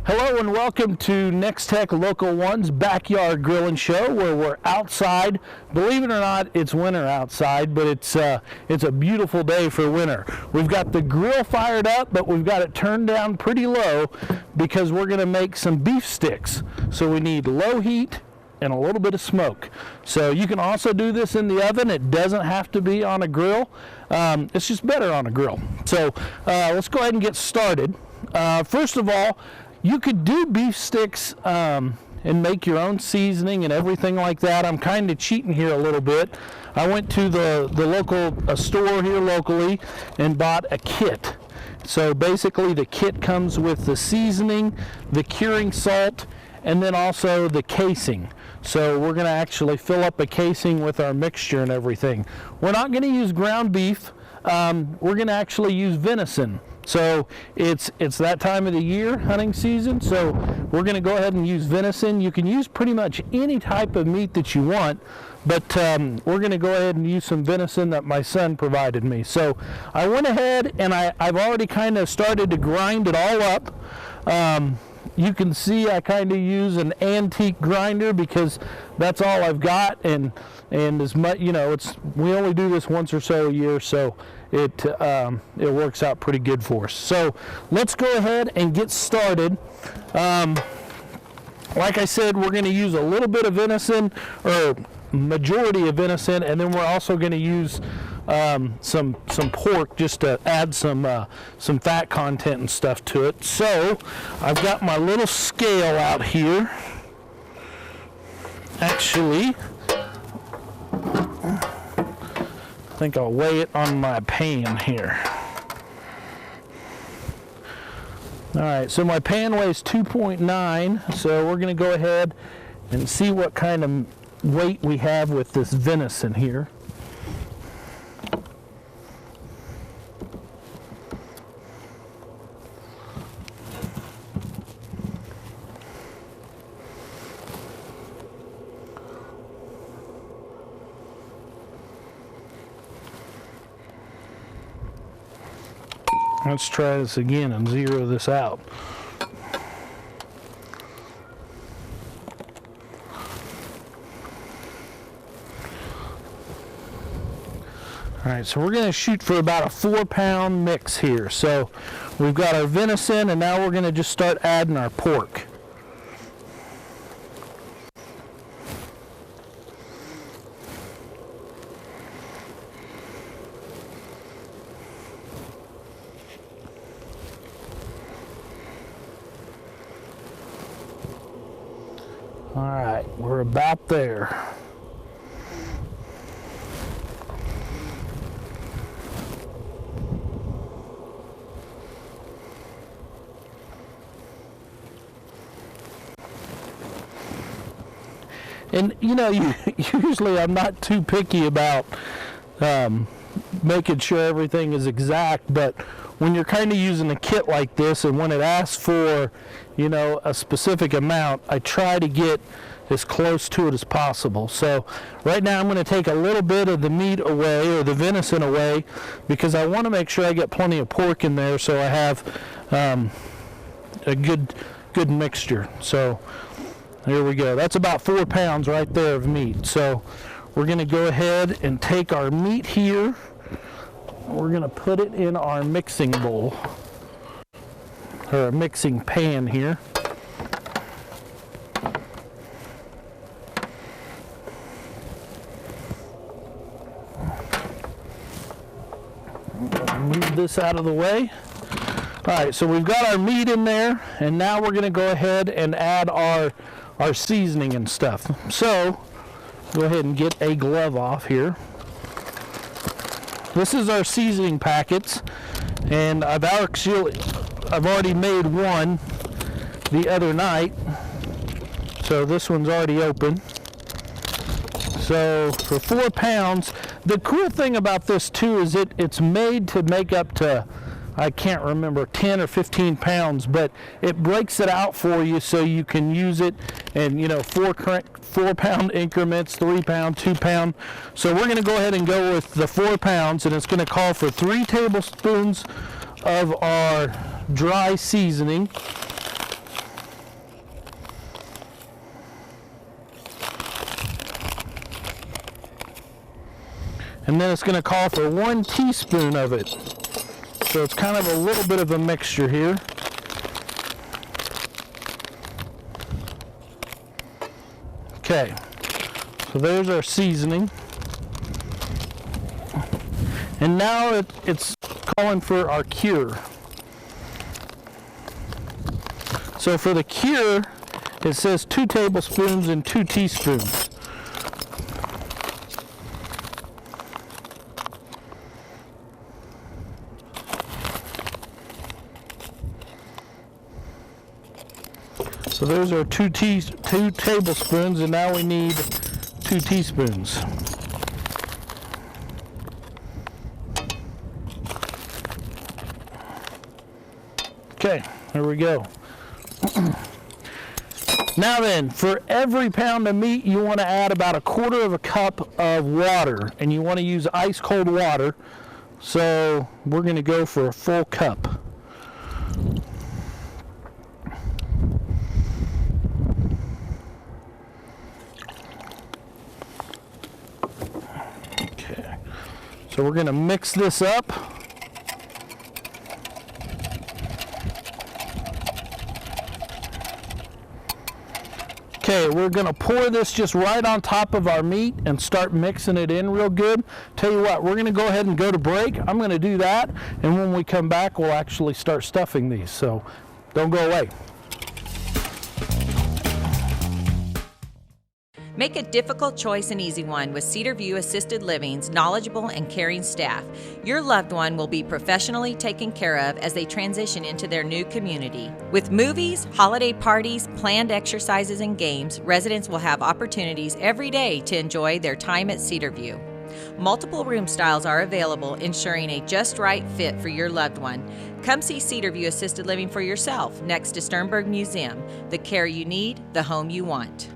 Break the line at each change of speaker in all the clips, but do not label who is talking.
Hello and welcome to Nex-Tech Local 1's Backyard Grilling Show, where we're outside. Believe it or not, it's winter outside, but it's a beautiful day for winter. We've got the grill fired up, but we've got it turned down pretty low because we're going to make some beef sticks. So we need low heat and a little bit of smoke. So you can also do this in the oven. It doesn't have to be on a grill. It's just better on a grill. So let's go ahead and get started. First of all, you could do beef sticks and make your own seasoning and everything like that. I'm kind of cheating here a little bit. I went to the local store here locally and bought a kit. So basically the kit comes with the seasoning, the curing salt, and then also the casing. So we're going to actually fill up a casing with our mixture and everything. We're not going to use ground beef. We're going to actually use venison. So it's that time of the year, hunting season, so we're going to go ahead and use venison. You can use pretty much any type of meat that you want, but we're going to go ahead and use some venison that my son provided me. So I went ahead and I've already kind of started to grind it all up. You can see I kind of use an antique grinder because that's all I've got, and as much, you know, we only do this once or so a year, so it works out pretty good for us. So let's go ahead and get started. Like I said, we're going to use a little bit of venison, or majority of venison, and then we're also going to use some pork just to add some fat content and stuff to it. So I've got my little scale out here. Actually, I think I'll weigh it on my pan here. All right, so my pan weighs 2.9, so we're going to go ahead and see what kind of weight we have with this venison here. Let's try this again and zero this out. All right, so we're going to shoot for about a 4-pound mix here. So we've got our venison, and now we're going to just start adding our pork. All right, we're about there. And you know, usually I'm not too picky about making sure everything is exact, but when you're kind of using a kit like this, and when it asks for, you know, a specific amount, I try to get as close to it as possible. So right now I'm going to take a little bit of the meat away, or the venison away, because I want to make sure I get plenty of pork in there so I have a good mixture. So here we go. That's about 4 pounds right there of meat. So we're going to go ahead and take our meat here. We're going to put it in our mixing bowl, or a mixing pan here. Move this out of the way. All right, so we've got our meat in there, and now we're going to go ahead and add our seasoning and stuff. So go ahead and get a glove off here. This is our seasoning packets, and I've already made one the other night, so this one's already open. So for 4 pounds, the cool thing about this too is it's made to make up to, I can't remember, 10 or 15 pounds, but it breaks it out for you so you can use it in, you know, 4-pound increments, 3 pound, 2 pound. So we're going to go ahead and go with the 4 pounds, and it's going to call for 3 tablespoons of our dry seasoning. And then it's going to call for 1 teaspoon of it. So it's kind of a little bit of a mixture here. Okay, so there's our seasoning. And now it's calling for our cure. So for the cure, it says 2 tablespoons and 2 teaspoons. So those are 2 tablespoons, and now we need 2 teaspoons. Okay, there we go. Now then, for every pound of meat, you want to add about 1/4 cup of water, and you want to use ice cold water. So we're going to go for a full cup. Okay, so we're going to mix this up. Okay, we're going to pour this just right on top of our meat and start mixing it in real good. Tell you what, we're going to go ahead and go to break. I'm going to do that, and when we come back, we'll actually start stuffing these. So don't go away.
Make a difficult choice an easy one with Cedar View Assisted Living's knowledgeable and caring staff. Your loved one will be professionally taken care of as they transition into their new community. With movies, holiday parties, planned exercises, and games, residents will have opportunities every day to enjoy their time at Cedar View. Multiple room styles are available, ensuring a just right fit for your loved one. Come see Cedar View Assisted Living for yourself next to Sternberg Museum. The care you need, the home you want.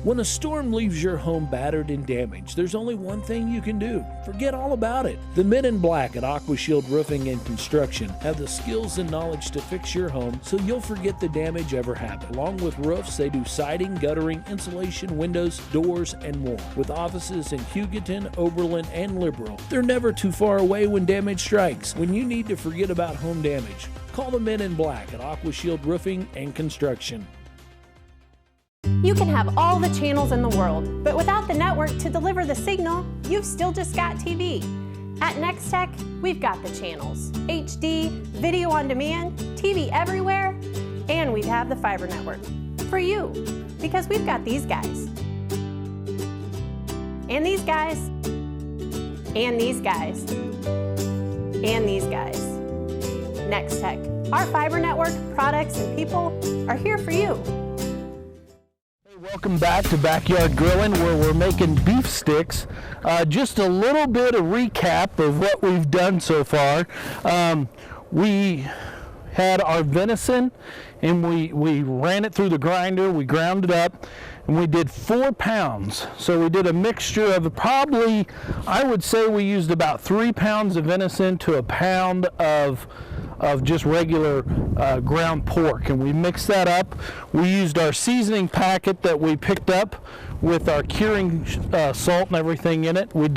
When a storm leaves your home battered and damaged, there's only one thing you can do. Forget all about it. The men in black at Aqua Shield Roofing and Construction have the skills and knowledge to fix your home so you'll forget the damage ever happened. Along with roofs, they do siding, guttering, insulation, windows, doors, and more. With offices in Hugoton, Oberlin, and Liberal, they're never too far away when damage strikes. When you need to forget about home damage, call the men in black at Aqua Shield Roofing and Construction.
You can have all the channels in the world, but without the network to deliver the signal, you've still just got TV. At Nex-Tech, we've got the channels, HD, video on demand, TV everywhere, and we have the fiber network for you, because we've got these guys, and these guys, and these guys, and these guys. Nex-Tech, our fiber network, products, and people are here for you.
Welcome back to Backyard Grilling, where we're making beef sticks. Just a little bit of recap of what we've done so far. We had our venison, and we ran it through the grinder, we ground it up, and we did 4 pounds. So we did a mixture of probably, I would say we used about 3 pounds of venison to a pound of just regular ground pork, and we mixed that up. We used our seasoning packet that we picked up with our curing salt and everything in it. We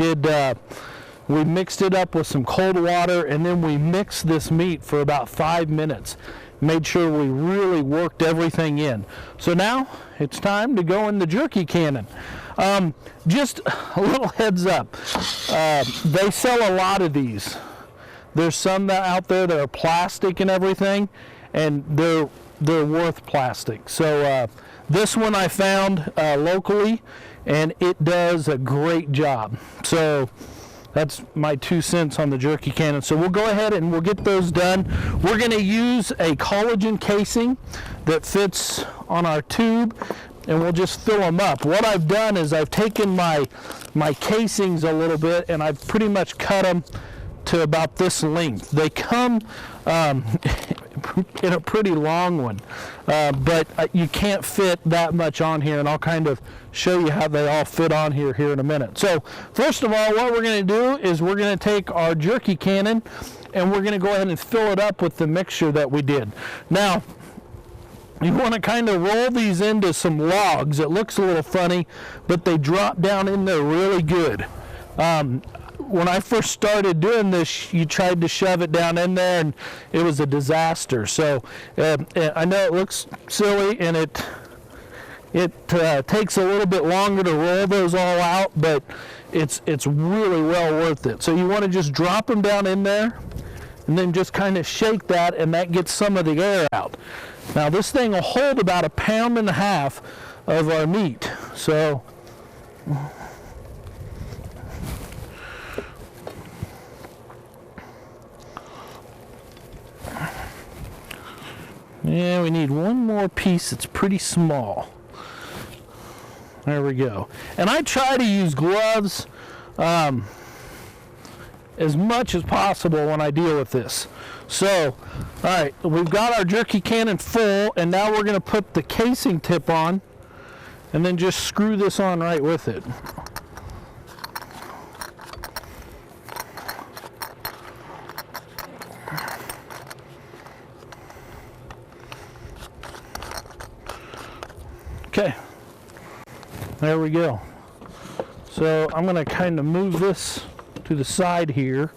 mixed it up with some cold water, and then we mixed this meat for about 5 minutes. Made sure we really worked everything in. So now it's time to go in the jerky cannon. Just a little heads up, they sell a lot of these. There's some out there that are plastic and everything, and they're worth plastic. So this one I found locally, and it does a great job. So that's my 2 cents on the jerky cannon. So we'll go ahead and we'll get those done. We're going to use a collagen casing that fits on our tube. and we'll just fill them up. What I've done is I've taken my casings a little bit and I've pretty much cut them to about this length. They come in a pretty long one, but you can't fit that much on here, and I'll kind of show you how they all fit on here in a minute. So first of all, what we're going to do is we're going to take our jerky cannon and we're going to go ahead and fill it up with the mixture that we did. Now, you want to kind of roll these into some logs. It looks a little funny, but they drop down in there really good. When I first started doing this, you tried to shove it down in there and it was a disaster. So I know it looks silly and it takes a little bit longer to roll those all out, but it's really well worth it. So you want to just drop them down in there and then just kind of shake that, and that gets some of the air out. Now this thing will hold about 1.5 pounds of our meat. So yeah, we need one more piece. It's pretty small. There we go. And I try to use gloves as much as possible when I deal with this. So, all right, we've got our jerky cannon full, and now we're going to put the casing tip on and then just screw this on right with it. Okay, there we go. So I'm going to kind of move this to the side here.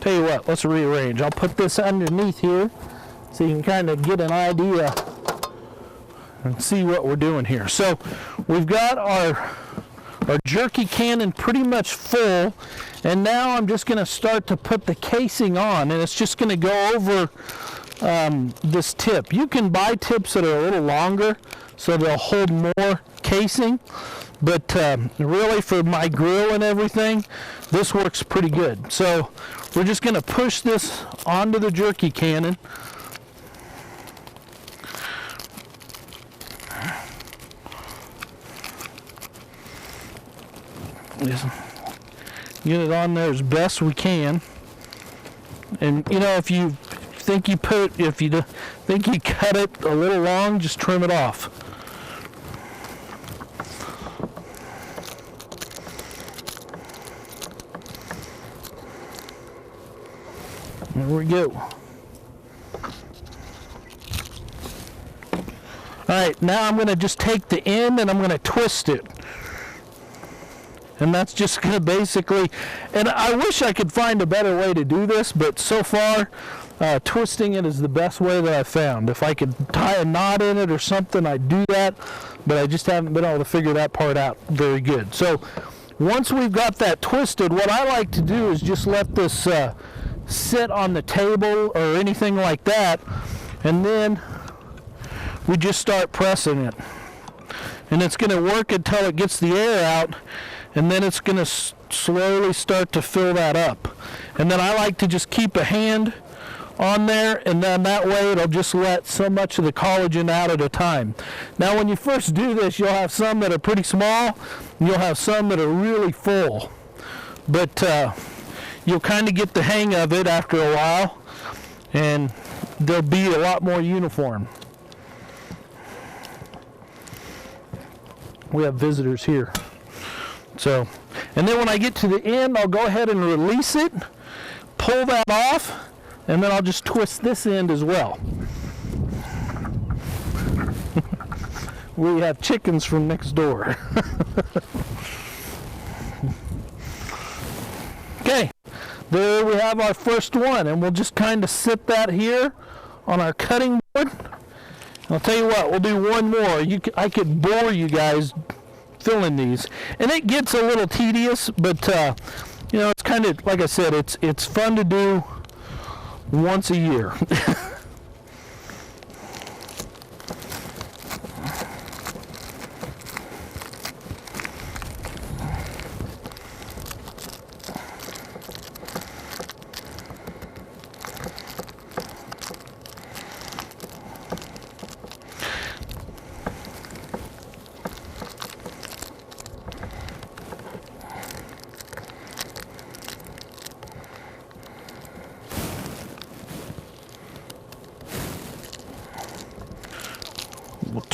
Tell you what, let's rearrange. I'll put this underneath here so you can kind of get an idea and see what we're doing here. So we've got our jerky cannon pretty much full, and now I'm just going to start to put the casing on, and it's just going to go over this tip. You can buy tips that are a little longer so they'll hold more casing, but really for my grill and everything, this works pretty good. So we're just going to push this onto the jerky cannon. Just get it on there as best we can. And you know, if you think you cut it a little long, just trim it off. There we go. Alright, now I'm going to just take the end and I'm going to twist it. And that's just going to basically, and I wish I could find a better way to do this, but so far, twisting it is the best way that I've found. If I could tie a knot in it or something, I'd do that, but I just haven't been able to figure that part out very good. So once we've got that twisted, what I like to do is just let this sit on the table or anything like that, and then we just start pressing it. And it's going to work until it gets the air out, and then it's going to slowly start to fill that up. And then I like to just keep a hand on there, and then that way it'll just let so much of the collagen out at a time. Now when you first do this, you'll have some that are pretty small, and you'll have some that are really full. But you'll kind of get the hang of it after a while, and they'll be a lot more uniform. We have visitors here. So, and then when I get to the end, I'll go ahead and release it, pull that off, and then I'll just twist this end as well. We have chickens from next door. Okay, there we have our first one, and we'll just kind of sit that here on our cutting board. I'll tell you what, we'll do one more. I could bore you guys filling these, and it gets a little tedious, but you know, it's kind of, like I said, it's fun to do once a year.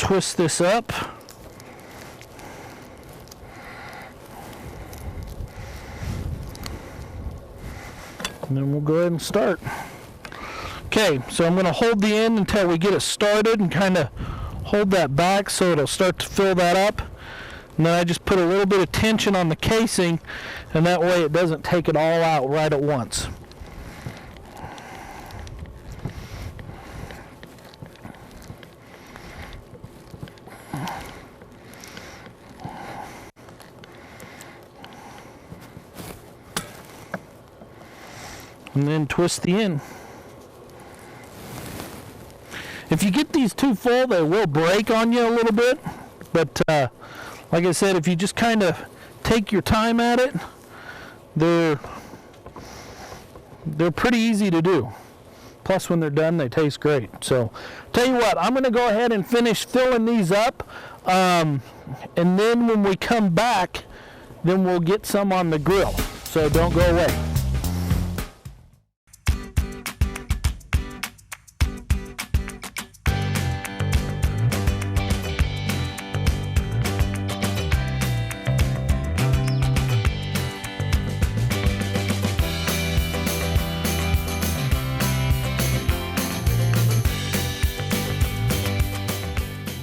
twist this up. And then we'll go ahead and start. Okay, so I'm going to hold the end until we get it started and kind of hold that back so it'll start to fill that up. And then I just put a little bit of tension on the casing, and that way it doesn't take it all out right at once. And then twist the end. If you get these too full, they will break on you a little bit, but like I said, if you just kind of take your time at it, they're pretty easy to do. Plus, when they're done, they taste great. So, tell you what, I'm going to go ahead and finish filling these up, and then when we come back, then we'll get some on the grill. So don't go away.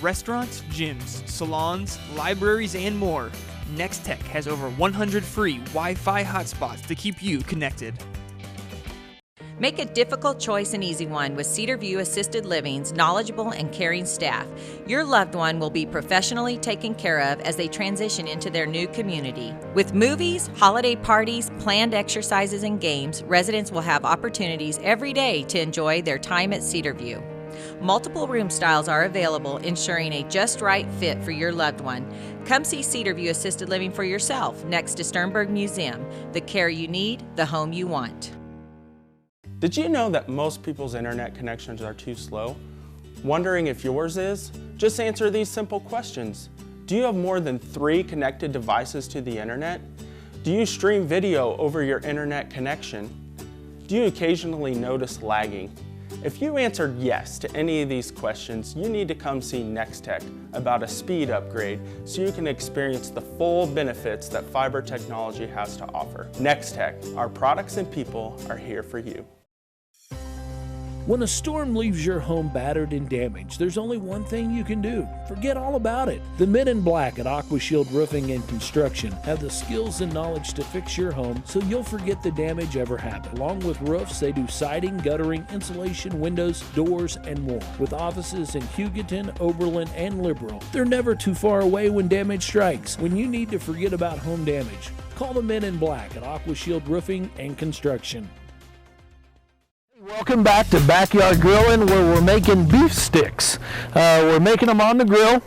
Restaurants, gyms, salons, libraries, and more. Nex-Tech has over 100 free Wi-Fi hotspots to keep you connected.
Make a difficult choice an easy one with Cedar View Assisted Living's knowledgeable and caring staff. Your loved one will be professionally taken care of as they transition into their new community. With movies, holiday parties, planned exercises, and games, residents will have opportunities every day to enjoy their time at Cedar View. Multiple room styles are available, ensuring a just right fit for your loved one. Come see Cedar View Assisted Living for yourself next to Sternberg Museum. The care you need, the home you want.
Did you know that most people's internet connections are too slow? Wondering if yours is? Just answer these simple questions. Do you have more than 3 connected devices to the internet? Do you stream video over your internet connection? Do you occasionally notice lagging? If you answered yes to any of these questions, you need to come see Nex-Tech about a speed upgrade so you can experience the full benefits that fiber technology has to offer. Nex-Tech, our products and people are here for you.
When a storm leaves your home battered and damaged, there's only one thing you can do. Forget all about it. The men in black at AquaShield Roofing and Construction have the skills and knowledge to fix your home so you'll forget the damage ever happened. Along with roofs, they do siding, guttering, insulation, windows, doors, and more. With offices in Hugoton, Oberlin, and Liberal, they're never too far away when damage strikes. When you need to forget about home damage, call the men in black at AquaShield Roofing and Construction.
Welcome back to Backyard Grilling, where we're making beef sticks. We're making them on the grill.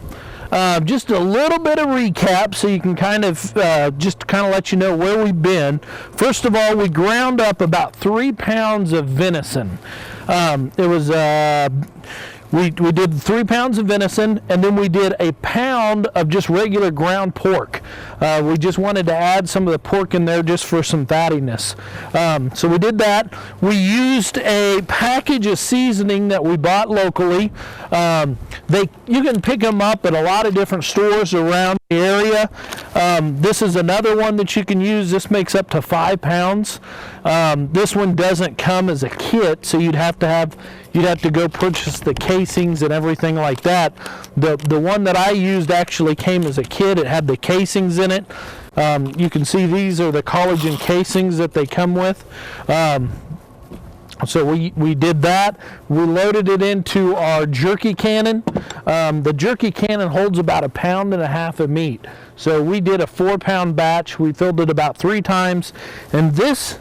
Just a little bit of recap so you can kind of let you know where we've been. First of all, we ground up about 3 pounds of venison. We did 3 pounds of venison, and then we did a pound of just regular ground pork. We just wanted to add some of the pork in there just for some fattiness. So we did that. We used a package of seasoning that we bought locally. You can pick them up at a lot of different stores around the area. This is another one that you can use. This makes up to 5 pounds. This one doesn't come as a kit, so you'd have to go purchase the casings and everything like that. The one that I used actually came as a kit. It had the casings in it. You can see these are the collagen casings that they come with. So we did that. We loaded it into our jerky cannon. The jerky cannon holds about 1.5 pounds of meat. So we did a 4-pound batch. We filled it about 3 times. And this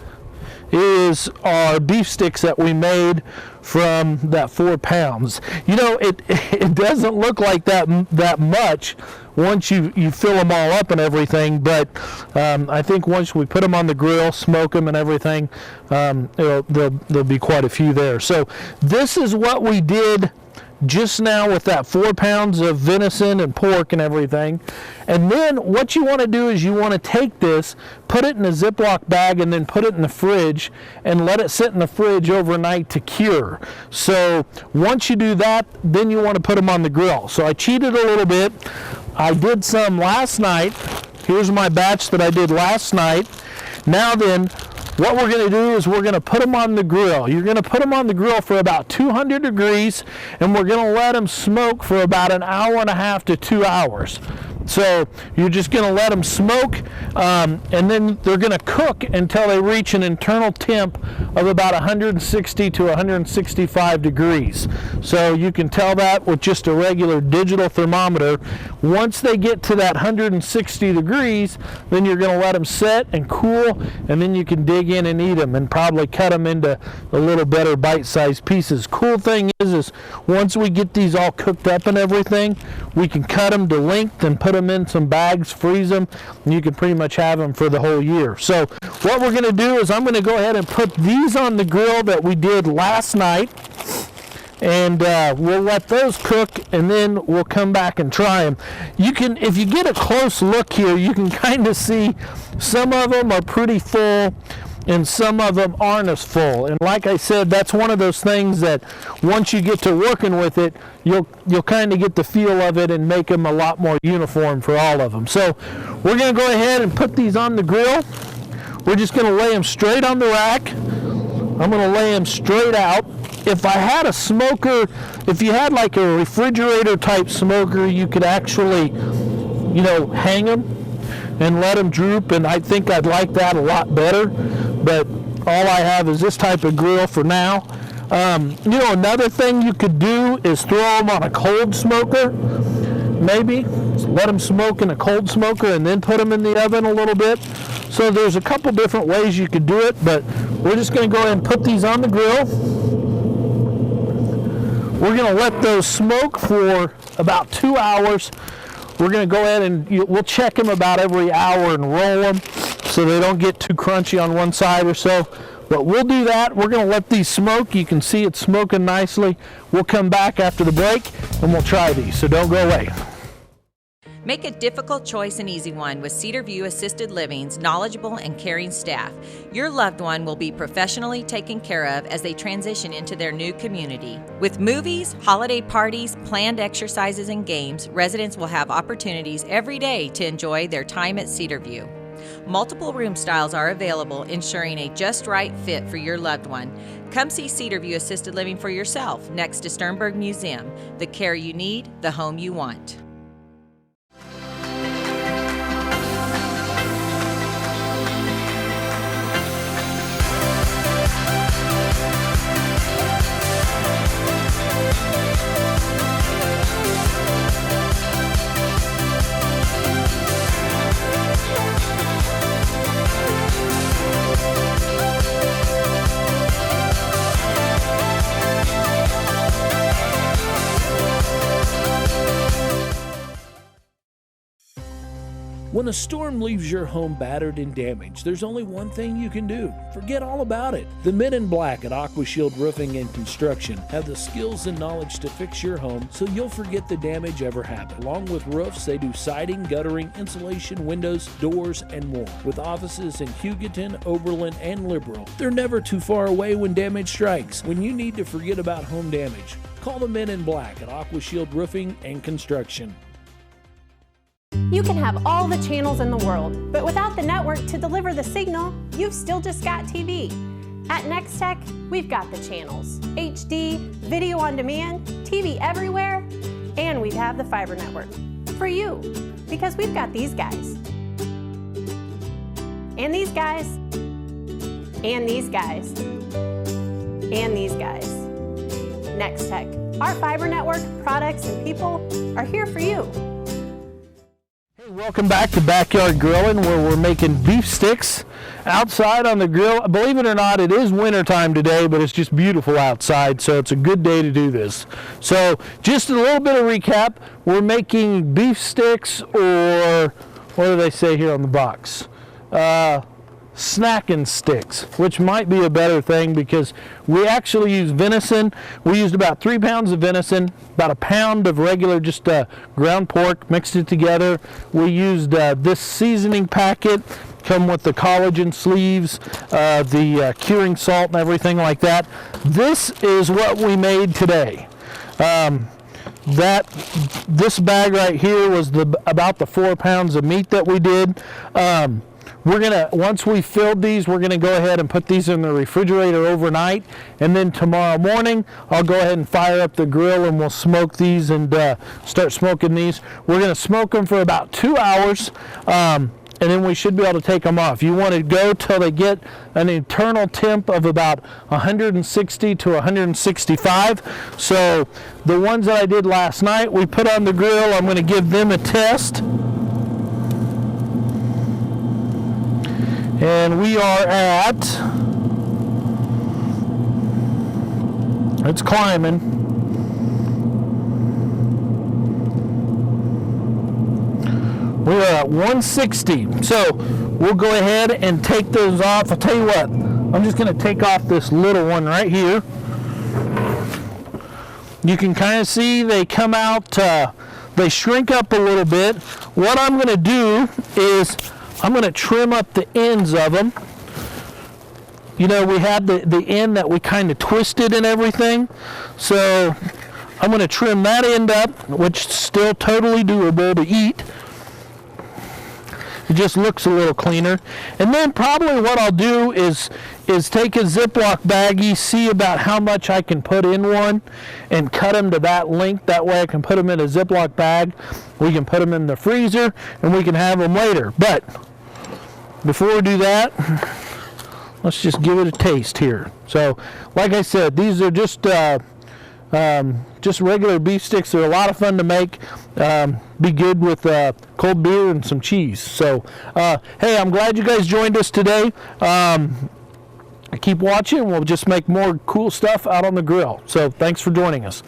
is our beef sticks that we made from that 4 pounds. You know, it doesn't look like that much once you fill them all up and everything, but I think once we put them on the grill, smoke them and everything, there'll be quite a few there. So this is what we did just now with that 4 pounds of venison and pork and everything. And then what you want to do is you want to take this, put it in a Ziploc bag, and then put it in the fridge and let it sit in the fridge overnight to cure. So once you do that, then you want to put them on the grill. So I cheated a little bit. I did some last night. Here's my batch that I did last night. Now then, what we're going to do is we're going to put them on the grill. You're going to put them on the grill for about 200 degrees, and we're going to let them smoke for about an hour and a half to 2 hours. So you're just going to let them smoke, and then they're going to cook until they reach an internal temp of about 160 to 165 degrees. So you can tell that with just a regular digital thermometer. Once they get to that 160 degrees, then you're going to let them set and cool, and then you can dig in and eat them and probably cut them into a little better bite-sized pieces. Cool thing is once we get these all cooked up and everything, we can cut them to length and put them in some bags, freeze them, and you can pretty much have them for the whole year. So what we're going to do is I'm going to go ahead and put these on the grill that we did last night, and we'll let those cook, and then we'll come back and try them. You can, if you get a close look here, you can kind of see some of them are pretty full and some of them aren't as full. And like I said, that's one of those things that once you get to working with it, you'll kind of get the feel of it and make them a lot more uniform for all of them. So we're going to go ahead and put these on the grill. We're just going to lay them straight on the rack. I'm going to lay them straight out. If I had a smoker, if you had like a refrigerator type smoker, you could actually, you know, hang them and let them droop, and I think I'd like that a lot better. But all I have is this type of grill for now. You know, another thing you could do is throw them on a cold smoker, maybe. Just let them smoke in a cold smoker and then put them in the oven a little bit. So there's a couple different ways you could do it, but we're just going to go ahead and put these on the grill. We're going to let those smoke for about 2 hours. We're going to go ahead and we'll check them about every hour and roll them so they don't get too crunchy on one side or so. But we'll do that. We're going to let these smoke. You can see it's smoking nicely. We'll come back after the break and we'll try these, so don't go away.
Make a difficult choice an easy one with Cedar View Assisted Living's knowledgeable and caring staff. Your loved one will be professionally taken care of as they transition into their new community. With movies, holiday parties, planned exercises, and games, residents will have opportunities every day to enjoy their time at Cedar View. Multiple room styles are available, ensuring a just right fit for your loved one. Come see Cedar View Assisted Living for yourself next to Sternberg Museum. The care you need, the home you want.
When a storm leaves your home battered and damaged, there's only one thing you can do. Forget all about it. The men in black at AquaShield Roofing and Construction have the skills and knowledge to fix your home so you'll forget the damage ever happened. Along with roofs, they do siding, guttering, insulation, windows, doors, and more. With offices in Hugoton, Oberlin, and Liberal, they're never too far away when damage strikes. When you need to forget about home damage, call the men in black at AquaShield Roofing and Construction.
You can have all the channels in the world, but without the network to deliver the signal, you've still just got TV. At Nex-Tech, we've got the channels, HD, video on demand, TV everywhere, and we have the fiber network for you, because we've got these guys, and these guys, and these guys, and these guys. Nex-Tech, our fiber network, products, and people are here for you.
Welcome back to Backyard Grilling, where we're making beef sticks outside on the grill. Believe it or not, it is winter time today, but it's just beautiful outside, so it's a good day to do this. So just a little bit of recap. We're making beef sticks, or what do they say here on the box? snacking sticks, which might be a better thing because we actually use venison. We used about 3 pounds of venison, about a pound of regular just ground pork, mixed it together. We used this seasoning packet, come with the collagen sleeves, the curing salt and everything like that. This is what we made today. This bag right here was about the 4 pounds of meat that we did. We're gonna, once we filled these, we're gonna go ahead and put these in the refrigerator overnight, and then tomorrow morning I'll go ahead and fire up the grill and we'll smoke these and start smoking these. We're gonna smoke them for about 2 hours, and then we should be able to take them off. You want to go till they get an internal temp of about 160 to 165. So the ones that I did last night, we put on the grill. I'm going to give them a test. And we are at, it's climbing. We are at 160. So we'll go ahead and take those off. I'll tell you what, I'm just going to take off this little one right here. You can kind of see they come out, they shrink up a little bit. What I'm going to do is I'm going to trim up the ends of them. You know, we had the end that we kind of twisted and everything. So I'm going to trim that end up, which is still totally doable to eat. It just looks a little cleaner. And then probably what I'll do is take a Ziploc baggie, see about how much I can put in one, and cut them to that length. That way I can put them in a Ziploc bag. We can put them in the freezer, and we can have them later. But before we do that, let's just give it a taste here. So, like I said, these are just regular beef sticks. They're a lot of fun to make. Be good with cold beer and some cheese. So, hey, I'm glad you guys joined us today. Keep watching. We'll just make more cool stuff out on the grill. So, thanks for joining us.